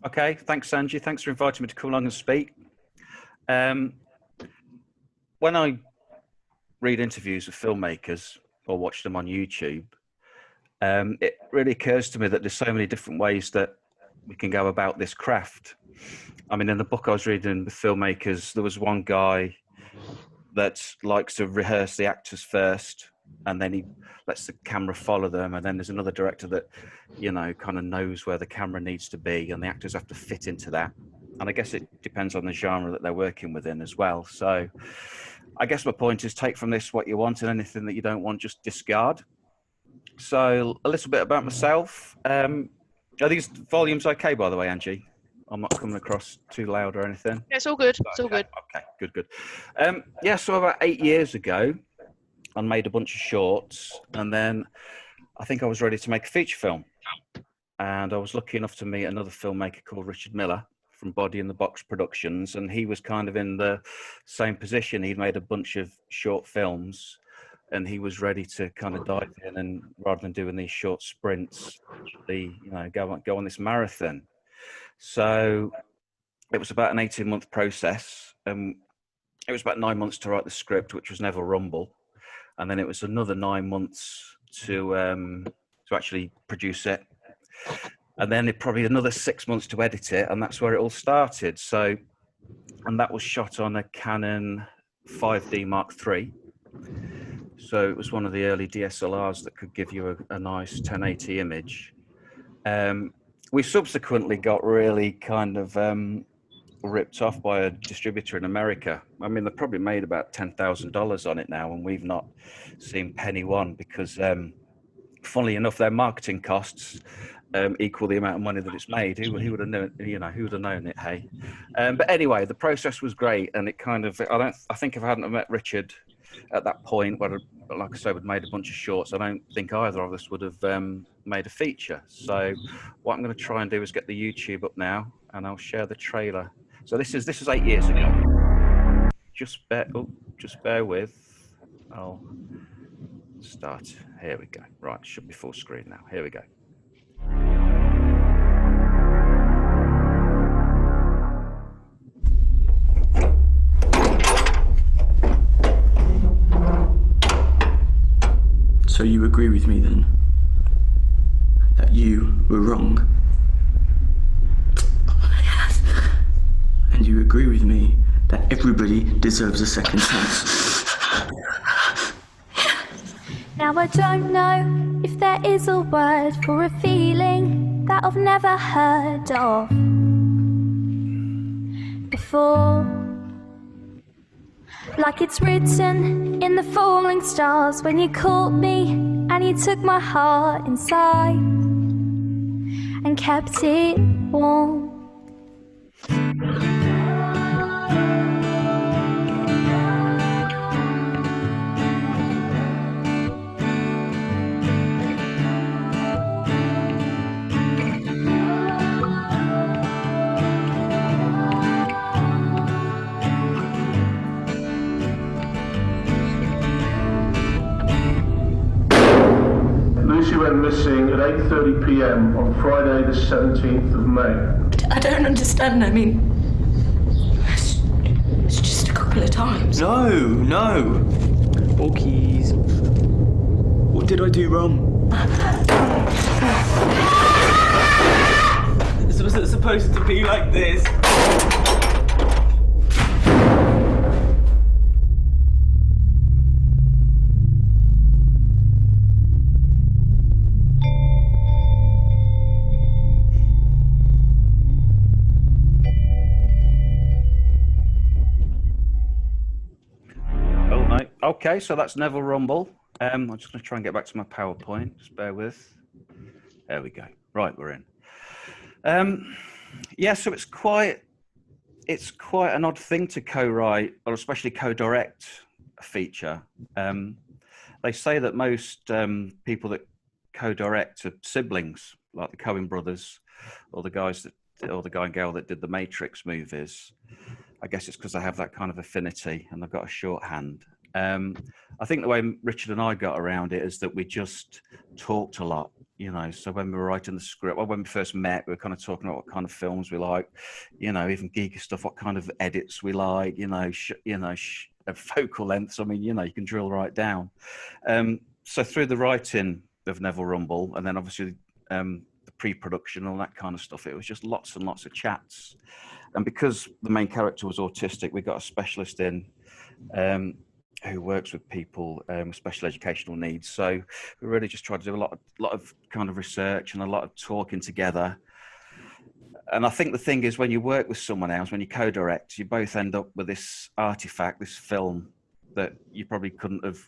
Okay, thanks, Sanji. Thanks for inviting me to come along and speak. Um, when I read interviews with filmmakers or watch them on YouTube, it really occurs to me that there's so many different ways that we can go about this craft. I mean, in the book I was reading with filmmakers, there was one guy that likes to rehearse the actors first, and then he lets the camera follow them. And then there's another director that, kind of knows where the camera needs to be, and the actors have to fit into that. And I guess it depends on the genre that they're working within as well. So I guess my point is take from this what you want, and anything that you don't want, just discard. So a little bit about myself. Are these volumes okay, by the way, Angie? I'm not coming across too loud or anything. Yeah, it's all good. It's all good. Okay, good. So about 8 years ago, I made a bunch of shorts, and then I think I was ready to make a feature film. And I was lucky enough to meet another filmmaker called Richard Miller from Body in the Box Productions, and he was kind of in the same position. He'd made a bunch of short films, and he was ready to kind of dive in, and rather than doing these short sprints, go on this marathon. So it was about an 18-month process. It was about 9 months to write the script, which was Never Rumble, and then it was another 9 months to actually produce it, and then probably another 6 months to edit it, and that's where it all started. So, and that was shot on a Canon 5D Mark III. So it was one of the early DSLRs that could give you a nice 1080 image. We subsequently got really kind of ripped off by a distributor in America. I mean, they probably made about $10,000 on it now, and we've not seen penny one because, funnily enough, their marketing costs equal the amount of money that it's made. Who would have known? Who would have known it? Hey, but anyway, the process was great, and it kind of. I think if I hadn't met Richard at that point, where, like I said, we'd made a bunch of shorts, I don't think either of us would have made a feature. So what I'm going to try and do is get the YouTube up now, and I'll share the trailer. So this is 8 years ago. Just bear with. I'll start. Here we go. Right, should be full screen now. Here we go. So you agree with me then? That you were wrong? Yes. And you agree with me that everybody deserves a second chance? Now I don't know if there is a word for a feeling that I've never heard of before. Like it's written in the falling stars when you caught me and you took my heart inside and kept it warm. Lucy went missing at 8:30 p.m. on Friday the 17th of May. I don't understand. I mean, it's just a couple of times. No. Orkies. What did I do wrong? Was it supposed to be like this? Okay, so that's Never Rumble. I'm just going to try and get back to my PowerPoint. Just bear with. There we go. Right, we're in. So it's quite an odd thing to co-write, or especially co-direct a feature. They say that most people that co-direct are siblings, like the Coen brothers, or the guy and girl that did the Matrix movies. I guess it's because they have that kind of affinity and they've got a shorthand. I think the way Richard and I got around it is that we just talked a lot. So when we were writing the script, well, when we first met, we were kind of talking about what kind of films we like, even geeky stuff, what kind of edits we like, focal lengths. I mean, you can drill right down. So through the writing of Neville Rumble, and then obviously the pre-production, all that kind of stuff, it was just lots and lots of chats. And because the main character was autistic, we got a specialist in who works with people with special educational needs. So we really just tried to do a lot of kind of research and a lot of talking together. And I think the thing is, when you work with someone else, when you co-direct, you both end up with this artifact, this film that you probably couldn't have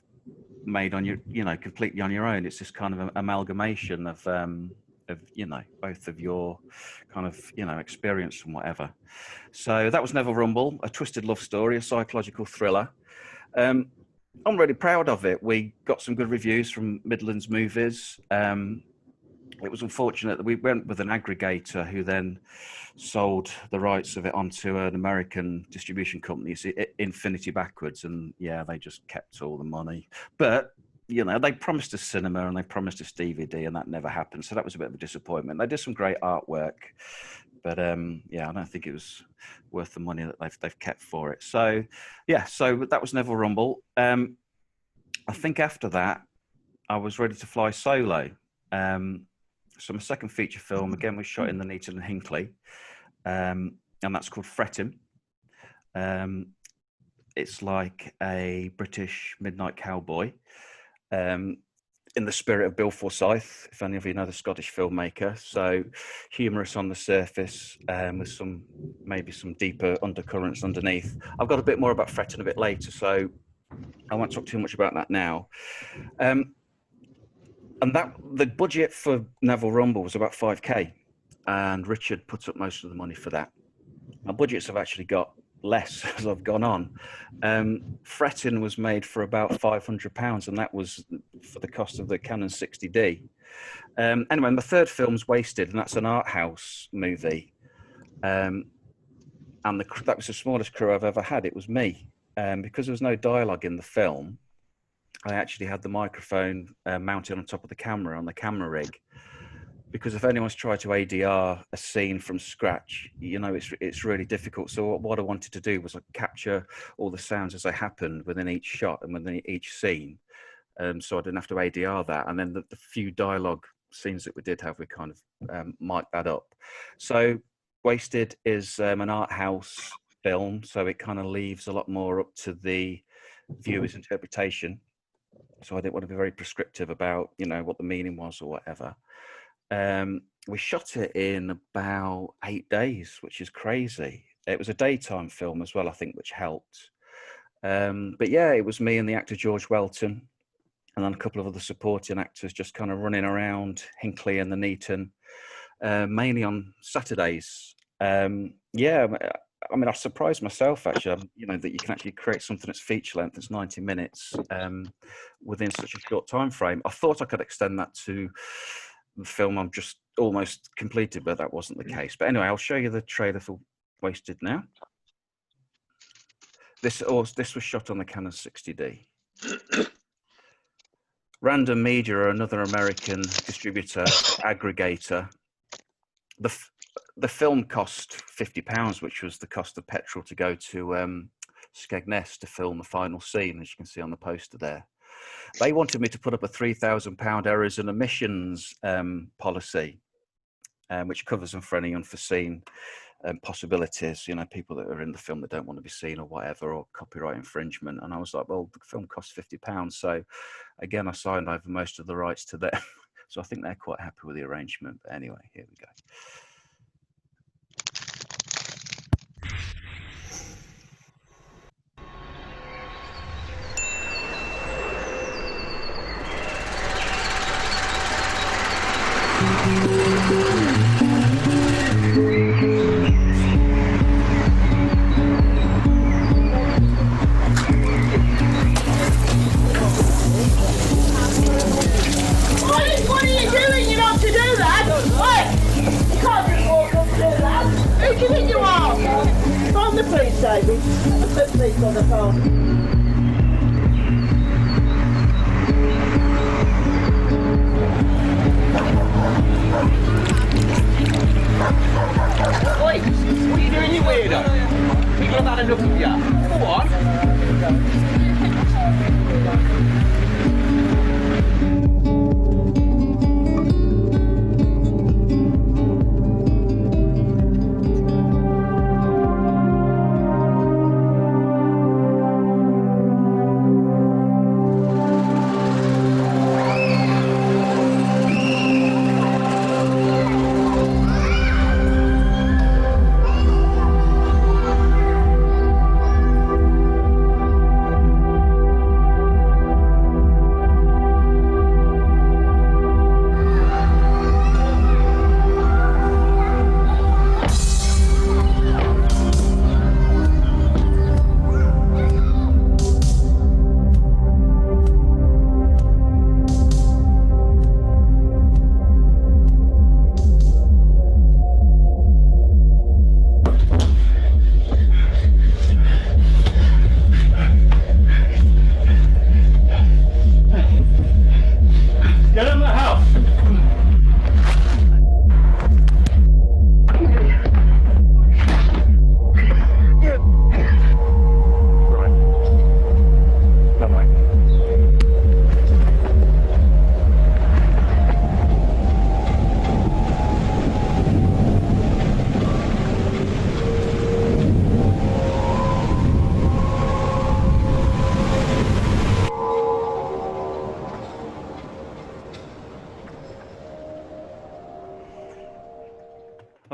made on your, completely on your own. It's this kind of amalgamation of both of your kind of, experience and whatever. So that was Neville Rumble, a twisted love story, a psychological thriller. I'm really proud of it. We got some good reviews from Midlands Movies. It was unfortunate that we went with an aggregator who then sold the rights of it onto an American distribution company, Infinity Backwards, and they just kept all the money. But they promised us cinema and they promised us DVD, and that never happened. So that was a bit of a disappointment. They did some great artwork, but I don't think it was worth the money that they've kept for it. So so that was Neville Rumble. I think after that, I was ready to fly solo. So my second feature film again was shot in the Nuneaton and Hinckley, and that's called Frettin. It's like a British midnight cowboy. In the spirit of Bill Forsyth, if any of you know the Scottish filmmaker. So humorous on the surface, with maybe some deeper undercurrents underneath. I've got a bit more about Frettin a bit later, so I won't talk too much about that now. And the budget for Neville Rumble was about 5k, and Richard put up most of the money for that. My budgets have actually got less as I've gone on. Frettin was made for about £500, and that was for the cost of the Canon 60D. Anyway, my third film's Wasted, and that's an art house movie. And that was the smallest crew I've ever had. It was me. Because there was no dialogue in the film, I actually had the microphone mounted on top of the camera on the camera rig. Because if anyone's tried to ADR a scene from scratch, it's really difficult. So what I wanted to do was capture all the sounds as they happened within each shot and within each scene. So I didn't have to ADR that. And then the few dialogue scenes that we did have, we kind of mic'd that up. So Wasted is an art house film. So it kind of leaves a lot more up to the viewer's interpretation. So I didn't want to be very prescriptive about, what the meaning was or whatever. We shot it in about 8 days, which is crazy. It was a daytime film as well, I think, which helped. But it was me and the actor George Welton, and then a couple of other supporting actors just kind of running around Hinckley and the Nuneaton, mainly on Saturdays. I mean, I surprised myself, actually, that you can actually create something that's feature length, that's 90 minutes, within such a short time frame. I thought I could extend that to the film I'm just almost completed, but that wasn't the case. But anyway, I'll show you the trailer for Wasted now. This was shot on the Canon 60D. Random Media are another American distributor, aggregator. The film cost £50, which was the cost of petrol to go to Skegness to film the final scene, as you can see on the poster there. They wanted me to put up a £3,000 errors and omissions policy, which covers them for any unforeseen possibilities, people that are in the film that don't want to be seen or whatever, or copyright infringement. And I was like, well, the film costs £50. So again, I signed over most of the rights to them. So I think they're quite happy with the arrangement. But anyway, here we go. What are you doing? You're not to do that. Wait! You can't just walk up and do that. Who do you think you are? Phone the police, David. Put the police on the phone.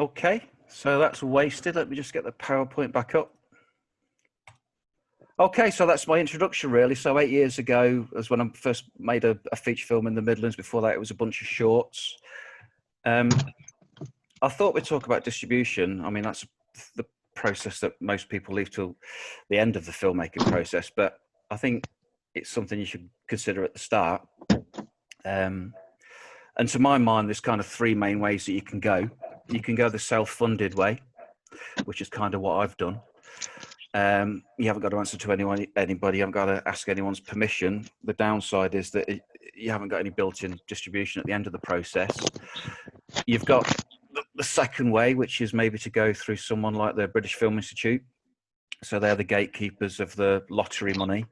Okay, so that's wasted. Let me just get the PowerPoint back up. Okay, so that's my introduction, really. So 8 years ago was when I first made a feature film in the Midlands. Before that, it was a bunch of shorts. I thought we'd talk about distribution. I mean, that's the process that most people leave till the end of the filmmaking process, but I think it's something you should consider at the start. And to my mind, there's kind of three main ways that you can go. You can go the self-funded way, which is kind of what I've done. You haven't got to answer to anybody. You haven't got to ask anyone's permission. The downside is that you haven't got any built-in distribution at the end of the process. You've got the second way, which is maybe to go through someone like the British Film Institute. So they're the gatekeepers of the lottery money.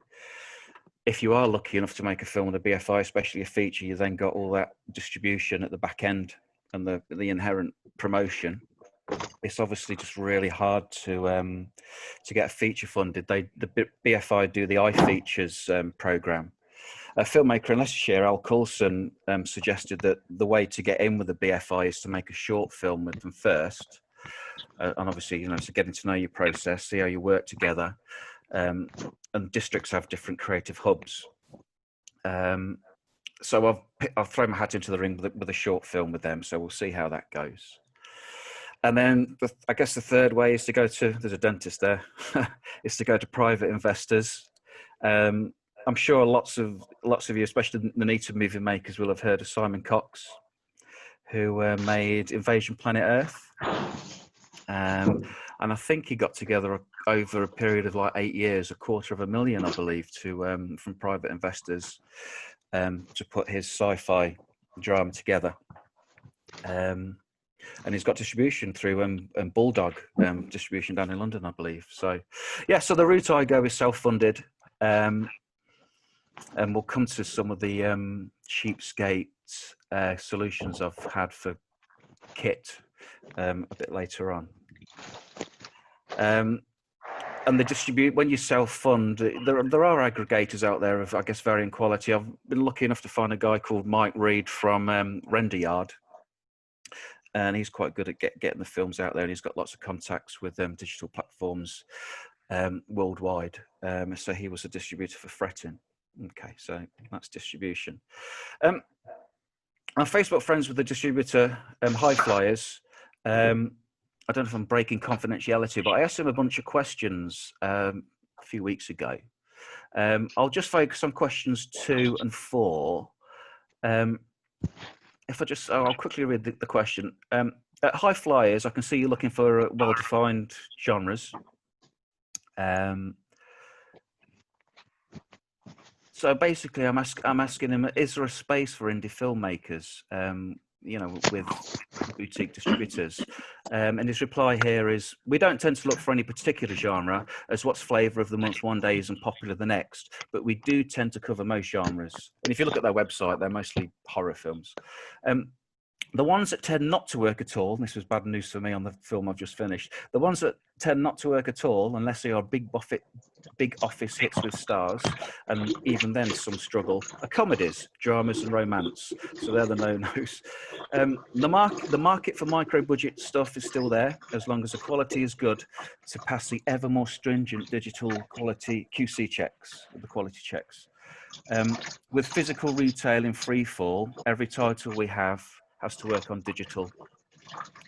If you are lucky enough to make a film with a BFI, especially a feature, you then got all that distribution at the back end and the inherent promotion. It's obviously just really hard to get a feature funded. The BFI do the iFeatures program. A filmmaker in Leicestershire, Al Coulson, suggested that the way to get in with the BFI is to make a short film with them first, and obviously, so getting to know your process, see how you work together. And districts have different creative hubs. So I've thrown my hat into the ring with a short film with them. So we'll see how that goes. And then I guess the third way is to go to, there's a dentist there, is to go to private investors. I'm sure lots of you, especially the Nuneaton Moviemakers, will have heard of Simon Cox, who made Invasion Planet Earth. And I think he got together over a period of like 8 years, $250,000, I believe, from private investors to put his sci-fi drama together. And he's got distribution through Bulldog distribution down in London, I believe. So, yeah, so the route I go is self-funded. And we'll come to some of the cheapskate solutions I've had for kit a bit later on. And the distribute, when you self-fund, there are aggregators out there of, I guess, varying quality. I've been lucky enough to find a guy called Mike Reed from Render Yard. And he's quite good at getting the films out there, and he's got lots of contacts with digital platforms worldwide. So he was a distributor for Frettin. Okay, so that's distribution. I'm Facebook friends with the distributor High Flyers. I don't know if I'm breaking confidentiality, but I asked him a bunch of questions a few weeks ago. I'll just focus on questions 2 and 4. I'll quickly read the question. At High Flyers, I can see you're looking for well-defined genres. So basically, I'm asking him: is there a space for indie filmmakers? With boutique distributors. And his reply here is: we don't tend to look for any particular genre, as what's flavour of the month one day isn't popular the next, but we do tend to cover most genres. And if you look at their website, they're mostly horror films. The ones that tend not to work at all, and this was bad news for me on the film I've just finished, the ones that tend not to work at all, unless they are big office hits with stars, and even then some struggle, are comedies, dramas and romance. So they're the no-nos. The market for micro-budget stuff is still there, as long as the quality is good to pass the ever more stringent digital quality QC checks, the quality checks. With physical retail in free fall, every title we have has to work on digital.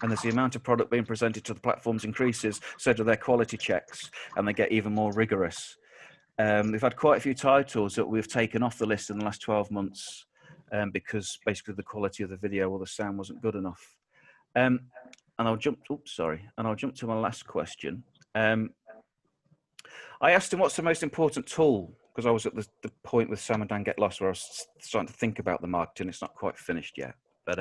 And as the amount of product being presented to the platforms increases, so do their quality checks, and they get even more rigorous. We've had quite a few titles that we've taken off the list in the last 12 months because basically the quality of the video or the sound wasn't good enough. And I'll jump to my last question. I asked him what's the most important tool, because I was at the point with Sam and Dan Get Lost where I was starting to think about the marketing. It's not quite finished yet. But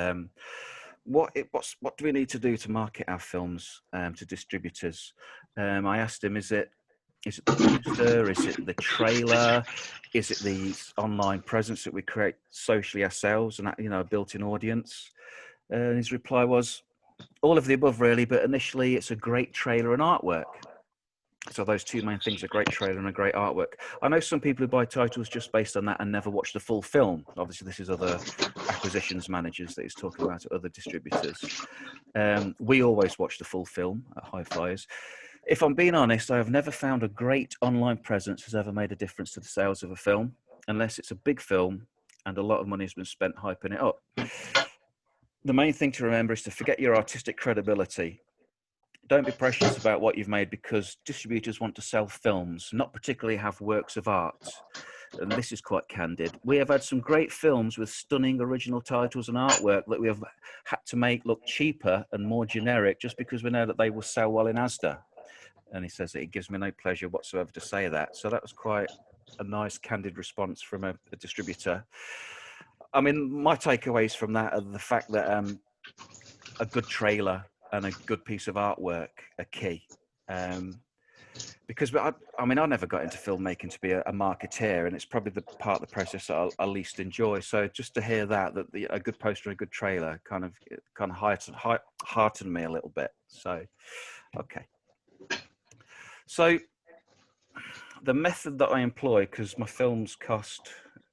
what do we need to do to market our films to distributors? I asked him, is it the poster? Is it the trailer? Is it the online presence that we create socially ourselves and a built-in audience? And his reply was all of the above, really. But initially, it's a great trailer and artwork. So those two main things, a great trailer and a great artwork. I know some people who buy titles just based on that and never watch the full film. Obviously, this is other acquisitions managers that he's talking about, other distributors. We always watch the full film at Hi-Fi's. If I'm being honest, I have never found a great online presence has ever made a difference to the sales of a film, unless it's a big film and a lot of money has been spent hyping it up. The main thing to remember is to forget your artistic credibility. Don't be precious about what you've made, because distributors want to sell films, not particularly have works of art. And this is quite candid. We have had some great films with stunning original titles and artwork that we have had to make look cheaper and more generic just because we know that they will sell well in Asda. And he says that it gives me no pleasure whatsoever to say that. So that was quite a nice, candid response from a distributor. I mean, my takeaways from that are the fact that a good trailer and a good piece of artwork are key. Because I mean, I never got into filmmaking to be a marketeer, and it's probably the part of the process that I least enjoy. So just to hear that a good poster and a good trailer kind of heartened me a little bit. So, okay. So the method that I employ, because my films cost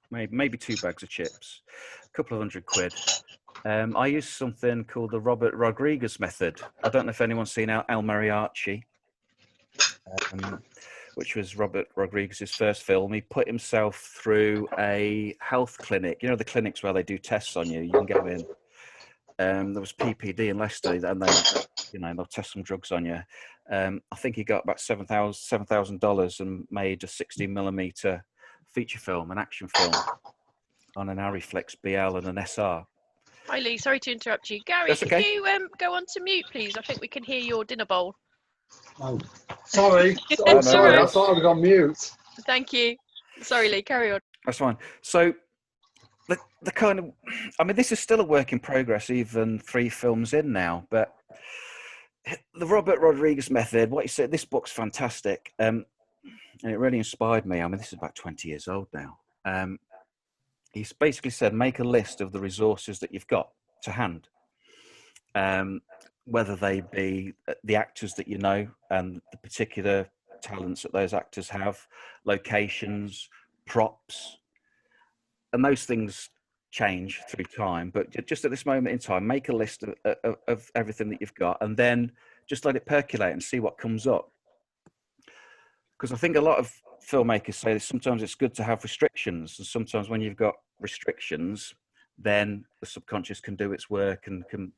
maybe 2 bags of chips, a couple of £100. I use something called the Robert Rodriguez method. I don't know if anyone's seen El Mariachi, which was Robert Rodriguez's first film. He put himself through a health clinic. You know, the clinics where they do tests on you. You can go in. There was PPD in Leicester, and they'll test some drugs on you. I think he got about $7,000 and made a 16mm feature film, an action film, on an Arriflex BL and an SR. Hi Lee, sorry to interrupt you. Gary, That's okay. Can you go on to mute, please? I think we can hear your dinner bowl. Oh, sorry. No, sorry, I thought I was on mute. Thank you. Sorry, Lee, carry on. That's fine. So the kind of, I mean, this is still a work in progress, even 3 films in now, but the Robert Rodriguez method, what you said, this book's fantastic. And it really inspired me. I mean, this is about 20 years old now. He's basically said, make a list of the resources that you've got to hand, whether they be the actors that you know and the particular talents that those actors have, locations, props, and those things change through time. But just at this moment in time, make a list of everything that you've got, and then just let it percolate and see what comes up. Because I think a lot of filmmakers say that sometimes it's good to have restrictions, and sometimes when you've got restrictions, then the subconscious can do its work and can,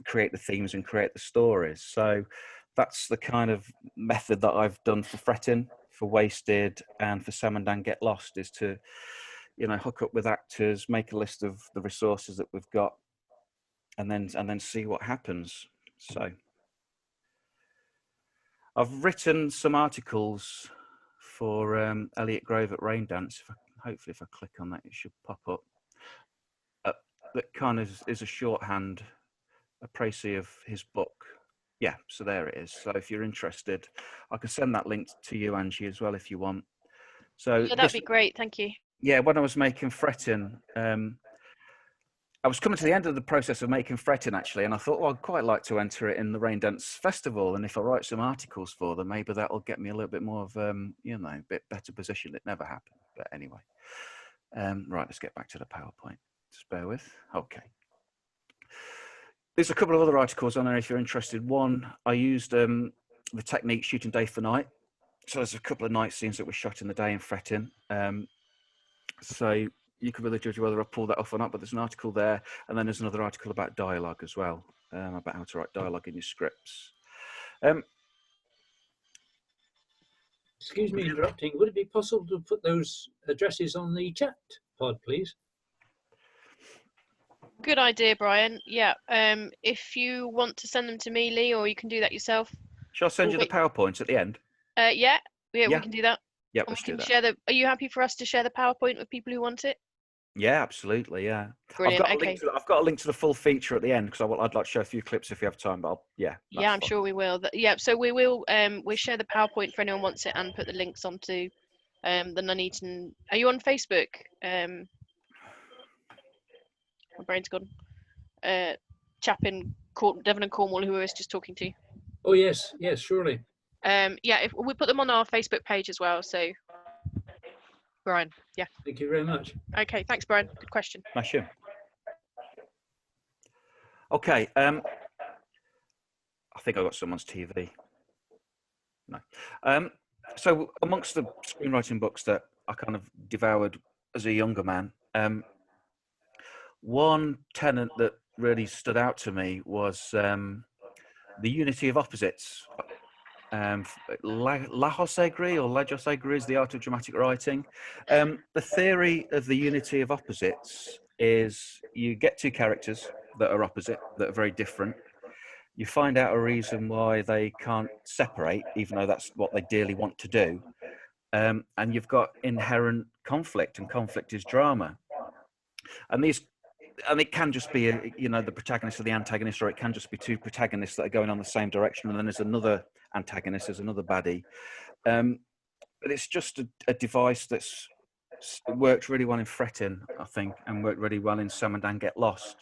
create the themes and create the stories. So that's the kind of method that I've done for Frettin, for Wasted, and for Sam and Dan Get Lost, is to, hook up with actors, make a list of the resources that we've got, and then see what happens. So I've written some articles for Elliot Grove at Raindance. Hopefully if I click on that, it should pop up. That kind of is a shorthand, a précis of his book. Yeah, so there it is. So if you're interested, I can send that link to you, Angie, as well, if you want. So Yeah, that'd be great. Thank you. Yeah, when I was making Frettin, I was coming to the end of the process of making Frettin, actually, and I thought, well, I'd quite like to enter it in the Raindance Festival, and if I write some articles for them, maybe that'll get me a little bit more of, a bit better position. It never happened, but anyway. Right, let's get back to the PowerPoint. Just bear with. Okay. There's a couple of other articles on there if you're interested. One, I used the technique shooting day for night. So there's a couple of night scenes that were shot in the day in Frettin. So you can really judge whether I pull that off or not, but there's an article there. And then there's another article about dialogue as well, about how to write dialogue in your scripts. Excuse me interrupting. Would it be possible to put those addresses on the chat pod, please? Good idea, Brian. Yeah. If you want to send them to me, Lee, or you can do that yourself. Shall I send you the PowerPoint at the end? Yeah, we can do that. Yeah, let's do that. Share are you happy for us to share the PowerPoint with people who want it? Yeah, absolutely. Yeah. Brilliant. I've got a link to the full feature at the end because I'd like to show a few clips if you have time. But yeah, I'm sure we will. Yeah, so we will. We'll share the PowerPoint for anyone who wants it and put the links onto the Nuneaton. Are you on Facebook? My brain's gone. Chap in Devon and Cornwall who I was just talking to. Oh yes, surely. Yeah, if we put them on our Facebook page as well. So, Brian, yeah. Thank you very much. Okay, thanks, Brian. Good question. Smash you. Okay. I think I got someone's TV. No. So amongst the screenwriting books that I kind of devoured as a younger man, one tenet that really stood out to me was the unity of opposites. Lajos Egri or Lajos Egri is the art of dramatic writing. The theory of the unity of opposites is you get two characters that are opposite, that are very different. You find out a reason why they can't separate, even though that's what they dearly want to do. And you've got inherent conflict, and conflict is drama. And it can just be, the protagonist or the antagonist, or it can just be two protagonists that are going on the same direction, and then there's another antagonist, there's another baddie. But it's just a device that's worked really well in Frettin, I think, and worked really well in Sam and Dan Get Lost,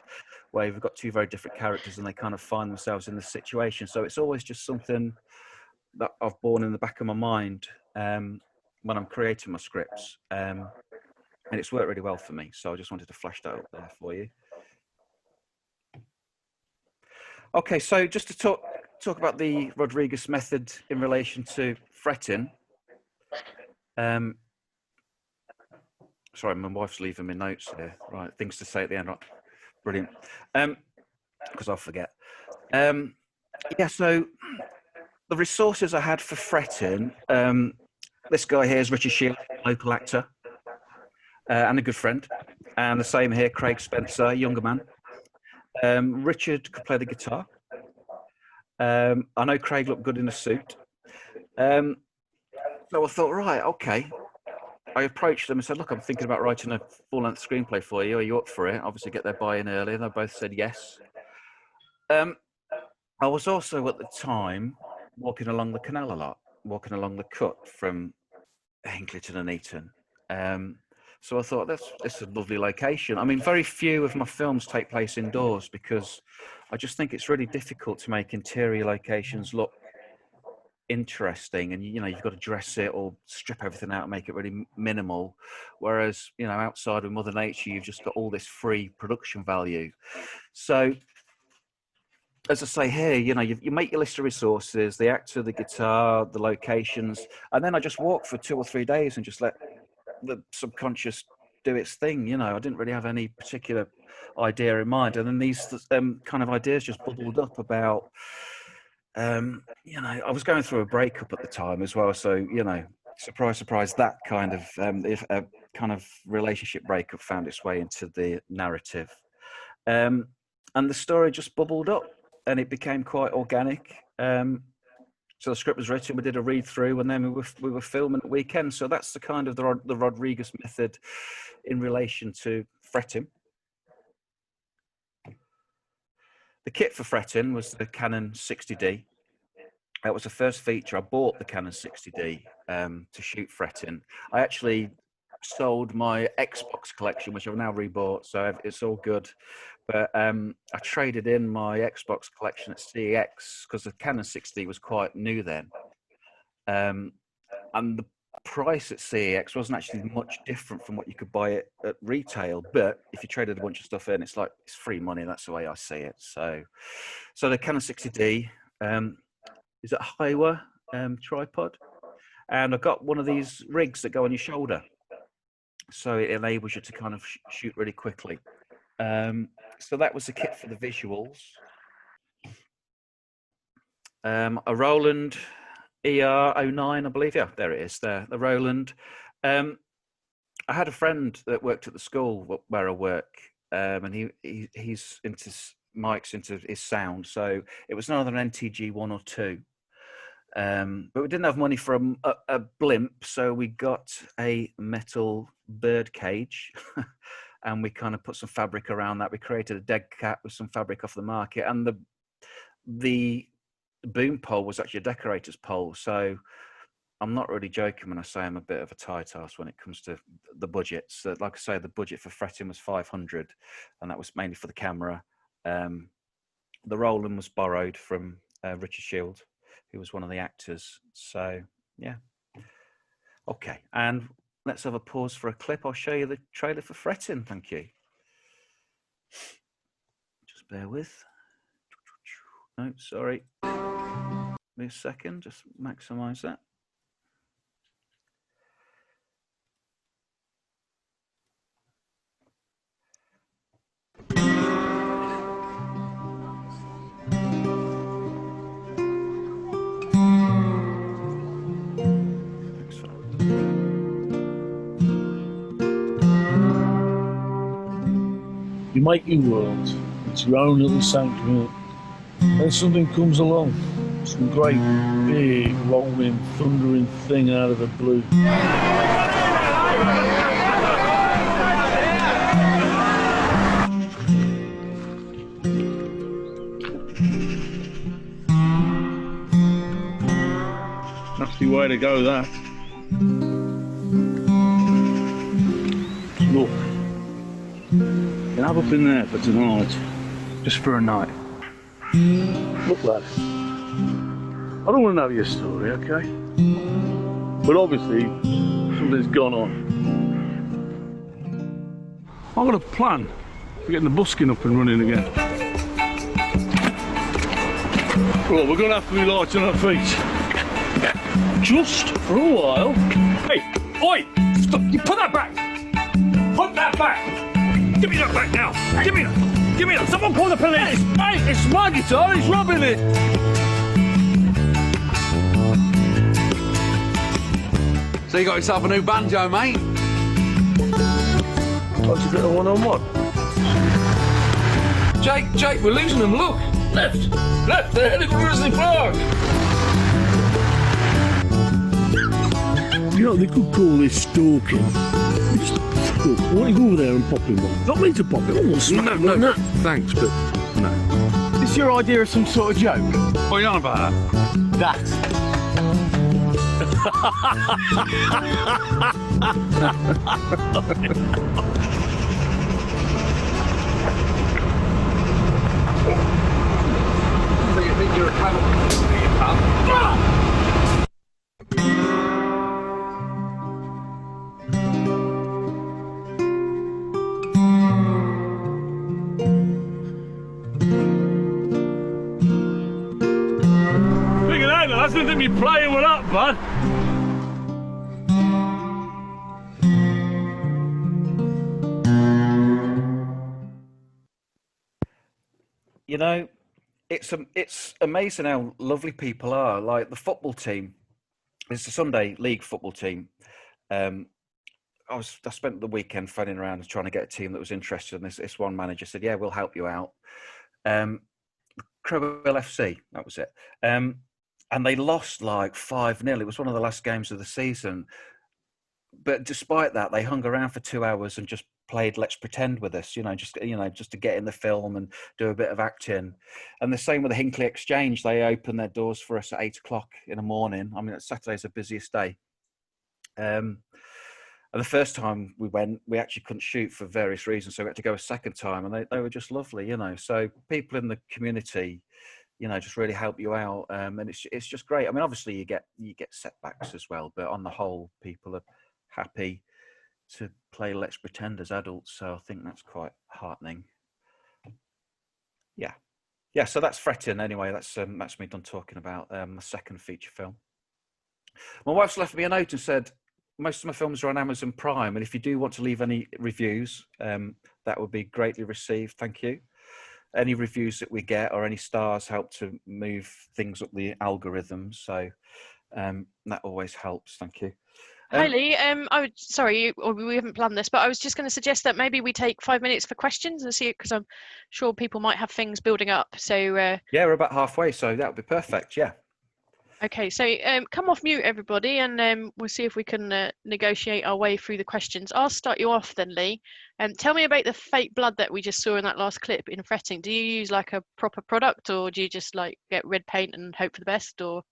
where you've got two very different characters and they kind of find themselves in the situation. So it's always just something that I've borne in the back of my mind when I'm creating my scripts. And it's worked really well for me. So I just wanted to flash that up there for you. Okay, so just to talk about the Rodriguez method in relation to Frettin. Sorry, my wife's leaving me notes here. Right, things to say at the end. Right. Brilliant. Because I'll forget. Yeah, so the resources I had for Frettin, this guy here is Richard Shield, local actor, and a good friend. And the same here, Craig Spencer, younger man. Richard could play the guitar. I know Craig looked good in a suit. So I thought, right, okay. I approached them and said, look, I'm thinking about writing a full-length screenplay for you. Are you up for it? Obviously, get their buy-in early. And they both said yes. I was also, at the time, walking along the canal a lot, walking along the cut from Hinkley to Nuneaton. So I thought, that's a lovely location. I mean, very few of my films take place indoors because I just think it's really difficult to make interior locations look interesting, and you've got to dress it or strip everything out and make it really minimal, whereas outside of Mother Nature you've just got all this free production value. So as I say here, you make your list of resources, the actor, the guitar, the locations, and then I just walk for 2 or 3 days and just let the subconscious do its thing. I didn't really have any particular idea in mind, and then these kind of ideas just bubbled up about I was going through a breakup at the time as well, so surprise, surprise, that kind of relationship breakup found its way into the narrative, and the story just bubbled up, and it became quite organic. So the script was written, we did a read through, and then we were filming at weekend. So that's the kind of the Rodriguez method in relation to Frettin. The kit for Frettin was the Canon 60D. That was the first feature. I bought the Canon 60D to shoot Frettin. I actually sold my Xbox collection, which I've now rebought, so it's all good. But I traded in my Xbox collection at CEX because the Canon 60 was quite new then. And the price at CEX wasn't actually much different from what you could buy it at retail. But if you traded a bunch of stuff in, it's free money. That's the way I see it. So the Canon 60D is a Hiwa tripod. And I got one of these rigs that go on your shoulder. So it enables you to kind of shoot really quickly. So that was the kit for the visuals. A Roland ER09, I believe. Yeah, there it is. There, the Roland. I had a friend that worked at the school where I work, and he's into mics, into his sound. So it was none other than NTG 1 or 2. But we didn't have money for a blimp, so we got a metal bird cage. And we kind of put some fabric around that. We created a dead cat with some fabric off the market, and the boom pole was actually a decorator's pole. So I'm not really joking when I say I'm a bit of a tight ass when it comes to the budget. So like I say, the budget for Frettin was 500, and that was mainly for the camera. The Roland was borrowed from Richard Shield. who was one of the actors. So yeah, okay. And let's have a pause for a clip. I'll show you the trailer for Frettin. Thank you. Just bear with. No, sorry. Give me a second. Just maximise that. You make your world. It's your own little sanctuary. Then something comes along. Some great, big, rolling, thundering thing out of the blue. Nasty way to go, that. Look. You can have up in there for tonight. Just for a night. Look, lad. I don't want to know your story, okay? But obviously, something's gone on. I've got a plan for getting the busking up and running again. Well, we're going to have to be light on our feet. Just for a while. Hey, oi! Stop! You put that back! Put that back! Give me that back now! Give me that! Give me that! Someone call the police! Hey, it's my guitar! He's robbing it! So you got yourself a new banjo, mate? What's a bit of one-on-one? Jake, we're losing them. Look! Left! They're heading for Risley Park! You know, they could call this stalking. Look, why don't you go over there and pop him one? Not me to pop it. No, thanks, but no. Is this your idea of some sort of joke? What are you on about? That. So you think you're a clever pal? That's nothing to be playing with that, bud. You know, it's amazing how lovely people are. Like the football team, it's a Sunday league football team. I spent the weekend phoning around and trying to get a team that was interested. And this one manager said, "Yeah, we'll help you out." Crowell FC, that was it. And they lost like 5-0. It was one of the last games of the season. But despite that, they hung around for 2 hours and just played Let's Pretend with us, just to get in the film and do a bit of acting. And the same with the Hinckley Exchange. They opened their doors for us at 8 o'clock in the morning. I mean, Saturday's the busiest day. And the first time we went, we actually couldn't shoot for various reasons. So we had to go a second time, and they were just lovely, So people in the community, just really help you out, and it's just great. I mean, obviously you get setbacks as well, but on the whole, people are happy to play Let's Pretend as adults. So I think that's quite heartening. Yeah. So that's Frettin. Anyway, that's me done talking about the second feature film. My wife's left me a note and said most of my films are on Amazon Prime, and if you do want to leave any reviews, that would be greatly received. Thank you. Any reviews that we get or any stars help to move things up the algorithm. So that always helps. Thank you. Hi, Lee. We haven't planned this, but I was just going to suggest that maybe we take 5 minutes for questions and see it, because I'm sure people might have things building up. So yeah, we're about halfway, so that would be perfect. Yeah. Okay, so come off mute, everybody, and we'll see if we can negotiate our way through the questions. I'll start you off then, Lee. Tell me about the fake blood that we just saw in that last clip in Frettin. Do you use like a proper product, or do you just like get red paint and hope for the best? Or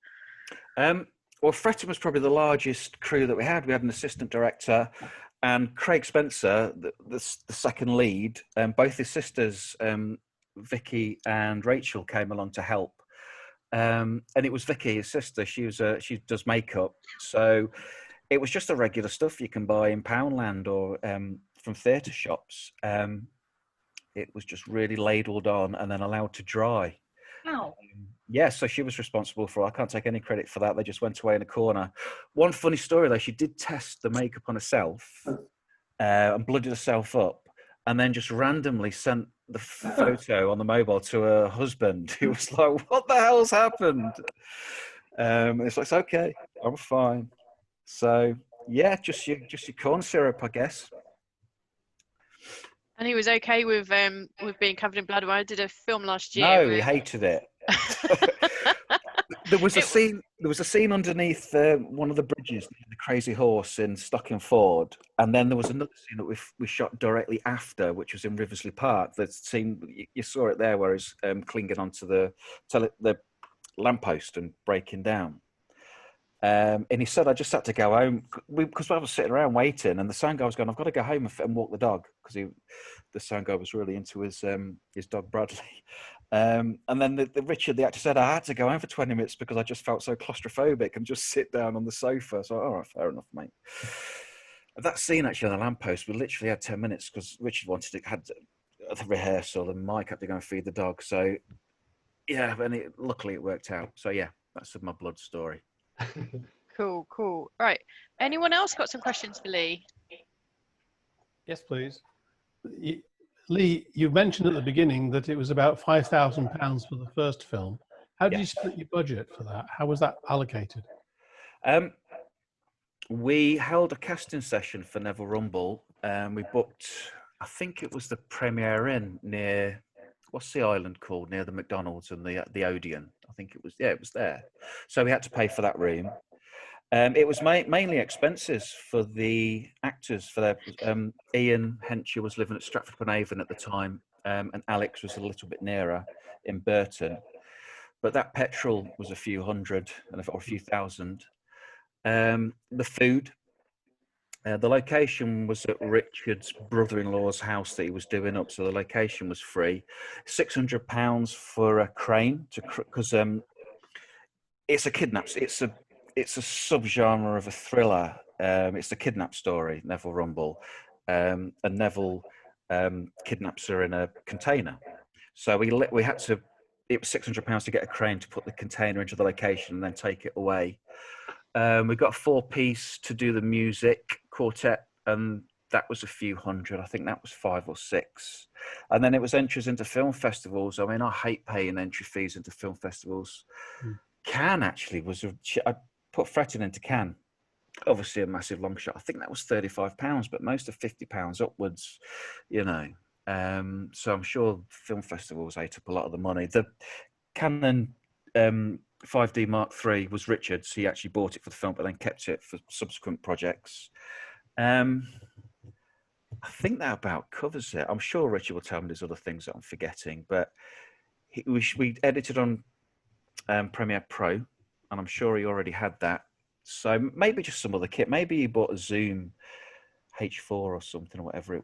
well, Frettin was probably the largest crew that we had. We had an assistant director, and Craig Spencer, the second lead. Both his sisters, Vicky and Rachel, came along to help. And it was Vicky, his sister. She does makeup, so it was just the regular stuff you can buy in Poundland or from theatre shops. It was just really ladled on and then allowed to dry. Wow. Yeah, so she was responsible for it. I can't take any credit for that. They just went away in a corner. One funny story, though, she did test the makeup on herself and blooded herself up, and then just randomly sent the photo on the mobile to her husband, who was like, what the hell's happened? It's like, it's okay, I'm fine. So, yeah, just your corn syrup, I guess. And he was okay with being covered in blood. I did a film last year. No, he hated it. There was a scene. There was a scene underneath one of the bridges, the Crazy Horse in Stockton-Ford, and then there was another scene that we shot directly after, which was in Riversley Park. The scene you saw it there, where he's clinging onto the lamppost and breaking down. And he said, I just had to go home because I was sitting around waiting, and the sound guy was going, I've got to go home and walk the dog, because the sound guy was really into his dog Bradley. And then the Richard, the actor, said, I had to go home for 20 minutes because I just felt so claustrophobic and just sit down on the sofa. So, all right, fair enough, mate. That scene actually on the lamppost, we literally had 10 minutes because Richard had the rehearsal and Mike had to go and feed the dog. So, yeah, and luckily it worked out. So, yeah, that's my blood story. Cool. Right. Anyone else got some questions for Lee? Yes, please. Lee, you mentioned at the beginning that it was about £5,000 for the first film. How did you split your budget for that? How was that allocated? We held a casting session for Neville Rumble. We booked, I think it was the Premier Inn near, what's the island called, near the McDonald's and the Odeon. I think it was, it was there. So we had to pay for that room. It was mainly expenses for the actors. For their Ian Hencher was living at Stratford-upon-Avon at the time, and Alex was a little bit nearer in Burton. But that petrol was a few hundred or a few thousand. The food, the location was at Richard's brother-in-law's house that he was doing up, so the location was free. £600 for a crane because it's a kidnap. It's a subgenre of a thriller. It's a kidnap story, Neville Rumble, and Neville kidnaps her in a container. So we had to. It was £600 to get a crane to put the container into the location and then take it away. We got a 4-piece to do the music quartet, and that was a few hundred. I think that was 5 or 6. And then it was entries into film festivals. I mean, I hate paying entry fees into film festivals. Cannes actually was I put Frettin into Cannes. Obviously a massive long shot. I think that was £35, but most are £50 upwards, you know. So I'm sure film festivals ate up a lot of the money. The Canon 5D Mark III was Richard's. He actually bought it for the film, but then kept it for subsequent projects. I think that about covers it. I'm sure Richard will tell me there's other things that I'm forgetting, but we edited on Premiere Pro, and I'm sure he already had that. So maybe just some other kit. Maybe he bought a Zoom H4 or something, or whatever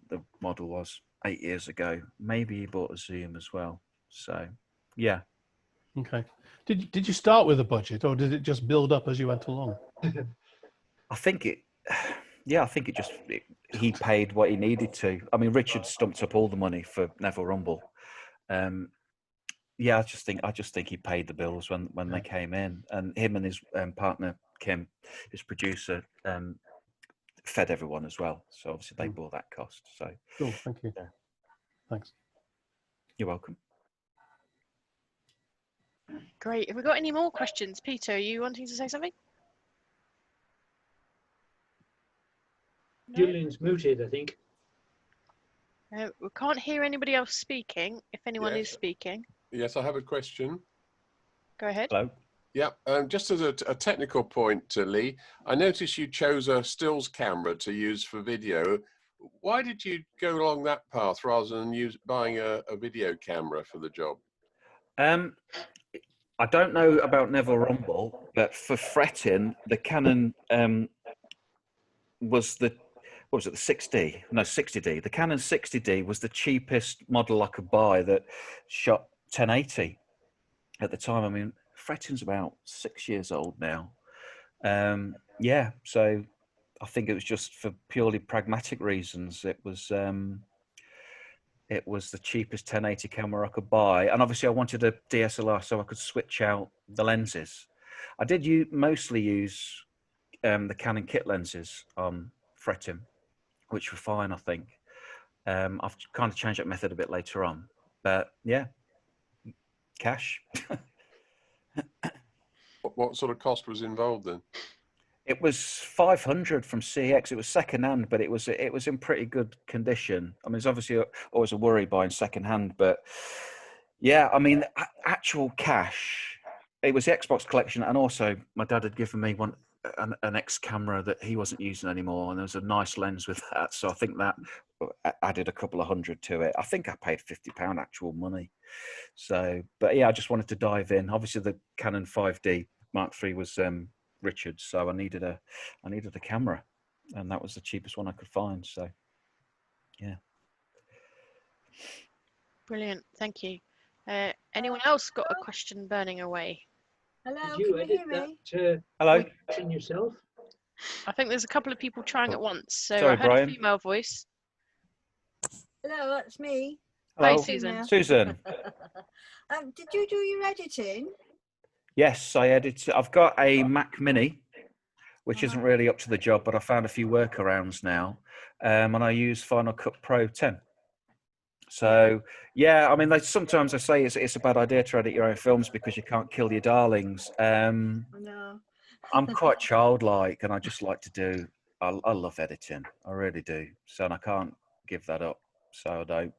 the model was 8 years ago. Maybe he bought a Zoom as well. So, yeah. Okay. Did you start with a budget, or did it just build up as you went along? I think he paid what he needed to. I mean, Richard stumped up all the money for Neville Rumble. I just think he paid the bills when they came in, and him and his partner Kim, his producer, fed everyone as well. So obviously they bore that cost. So cool, thank you. Yeah. Thanks. You're welcome. Great. Have we got any more questions? Peter, are you wanting to say something? No? Julian's muted, I think. We can't hear anybody else speaking. If anyone is speaking. Yes, I have a question. Go ahead. Hello. Yeah, just as a technical point, Lee, I noticed you chose a stills camera to use for video. Why did you go along that path rather than buying a video camera for the job? I don't know about Neville Rumble, but for Frettin, the Canon was the, what was it, the 6D? No, 60D. The Canon 60D was the cheapest model I could buy that shot 1080 at the time. I mean, Frettin's about 6 years old now. Yeah, so I think it was just for purely pragmatic reasons. It was the cheapest 1080 camera I could buy, and obviously I wanted a DSLR so I could switch out the lenses. I did mostly use the Canon kit lenses on Frettin, which were fine, I think. I've kind of changed that method a bit later on, but yeah, cash. What sort of cost was involved then? It was 500 from CX. It was second hand, but it was in pretty good condition. I mean, it's obviously always a worry buying second hand, but yeah, I mean, actual cash. It was the Xbox collection, and also my dad had given me an X camera that he wasn't using anymore, and there was a nice lens with that. So I think that added a couple of hundred to it. I think I paid £50 actual money. So, but yeah, I just wanted to dive in. Obviously, the Canon 5D Mark III was Richard's, so I needed a camera, and that was the cheapest one I could find. So, yeah. Brilliant, thank you. Anyone else got a question burning away? Hello, Did you can you edit hear me? that Hello. question yourself? I think there's a couple of people trying at once. So Sorry, I heard Brian. a female voice. Hello, that's me. Hello, Hi, Susan. Susan. Did you do your editing? Yes, I edited. I've got a Mac Mini, which isn't really up to the job, but I found a few workarounds now, and I use Final Cut Pro 10. So yeah, I mean, sometimes I say it's a bad idea to edit your own films because you can't kill your darlings. No. I'm quite childlike, and I just like to do. I love editing, I really do. So and I can't give that up. So I don't.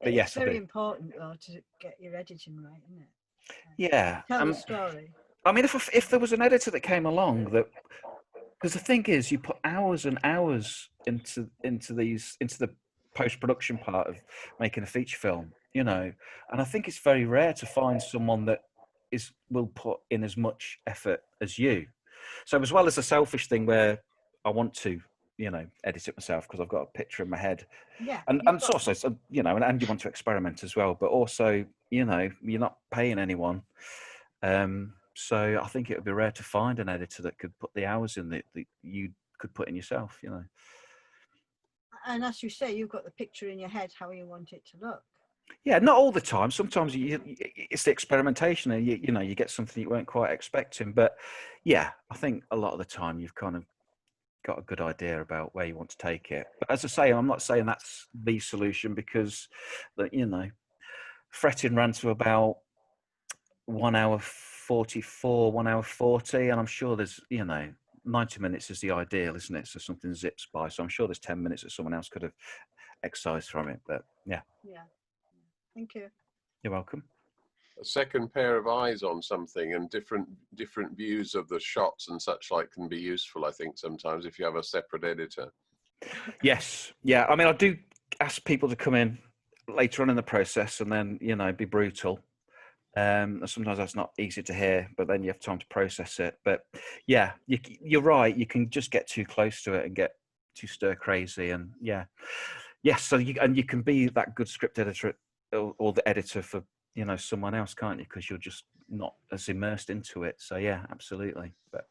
But yes, it's very important though to get your editing right, isn't it? Yeah. Tell the story. I mean, if there was an editor that came along that, because the thing is, you put hours and hours into the post-production part of making a feature film, you know, and I think it's very rare to find someone that will put in as much effort as you. So as well as a selfish thing where I want to, you know, edit it myself because I've got a picture in my head. Yeah. And it's also, you know, and you want to experiment as well, but also, you know, you're not paying anyone. So I think it would be rare to find an editor that could put the hours in that you could put in yourself, you know. And as you say, you've got the picture in your head how you want it to look. Yeah, not all the time. Sometimes it's the experimentation, and you know, you get something you weren't quite expecting. But yeah, I think a lot of the time you've kind of got a good idea about where you want to take it. But as I say, I'm not saying that's the solution because, you know, Frettin ran to about 1 hour 44, 1 hour 40, and I'm sure there's, you know, 90 minutes is the ideal, isn't it? So something zips by. So I'm sure there's 10 minutes that someone else could have excised from it. But yeah. Yeah. Thank you. You're welcome. A second pair of eyes on something and different views of the shots and such like can be useful, I think, sometimes if you have a separate editor. Yes. Yeah. I mean, I do ask people to come in later on in the process and then, you know, be brutal. Sometimes that's not easy to hear, but then you have time to process it. But yeah, you're right. You can just get too close to it and get too stir crazy. And yeah, yes. So you can be that good script editor or the editor for, you know, someone else, can't you? Because you're just not as immersed into it. So yeah, absolutely. But